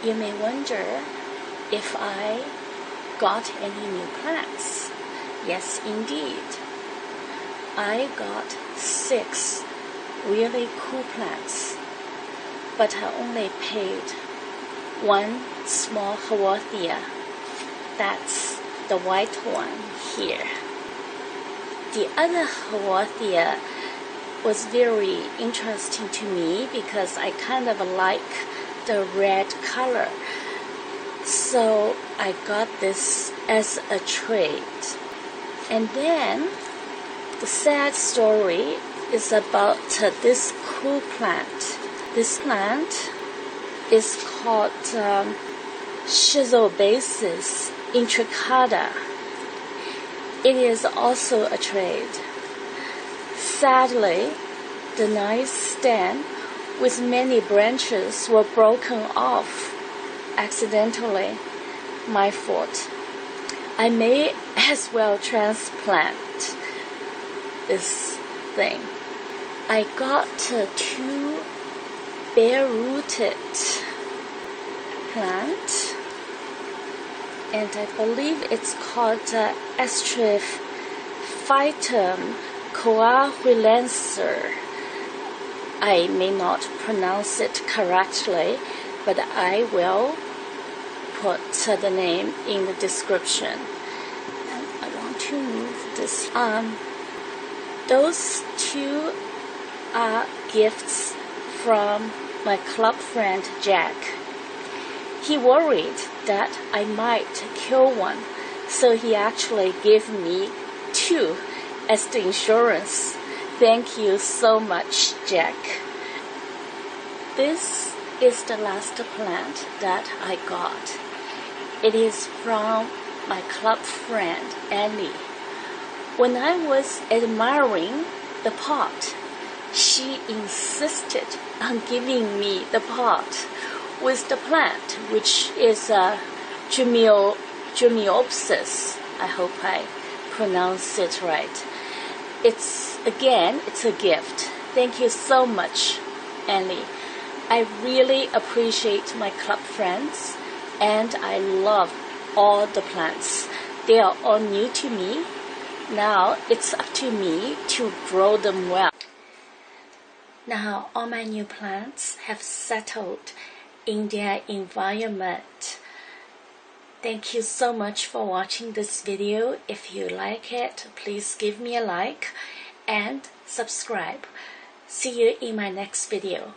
You may wonder if I got any new plants. Yes, indeed. I got 6 really cool plants, but I only paid 1 small Haworthia. That's the white one here. The other Haworthia was very interesting to me because I kind of like the red color. So I got this as a trade. And then the sad story is about this cool plant. This plant is called Schizobasis intricata. It is also a trade. Sadly, the nice stem with many branches were broken off accidentally. My fault. I may as well transplant this thing. I got 2 bare-rooted plants, and I believe it's called Astrophytum coahuilensis. I may not pronounce it correctly, but I will put the name in the description. And I want to move this. Those 2 are gifts from my club friend Jack. He worried that I might kill one, so he actually gave me 2 as the insurance. Thank you so much, Jack. This is the last plant that I got. It is from my club friend Annie. When I was admiring the pot, she insisted on giving me the pot with the plant, which is Jumiopsis. I hope I pronounce it right. It's a gift. Thank you so much, Annie. I really appreciate my club friends, and I love all the plants. They are all new to me. Now it's up to me to grow them well. Now all my new plants have settled in their environment. Thank you so much for watching this video. If you like it, please give me a like and subscribe. See you in my next video.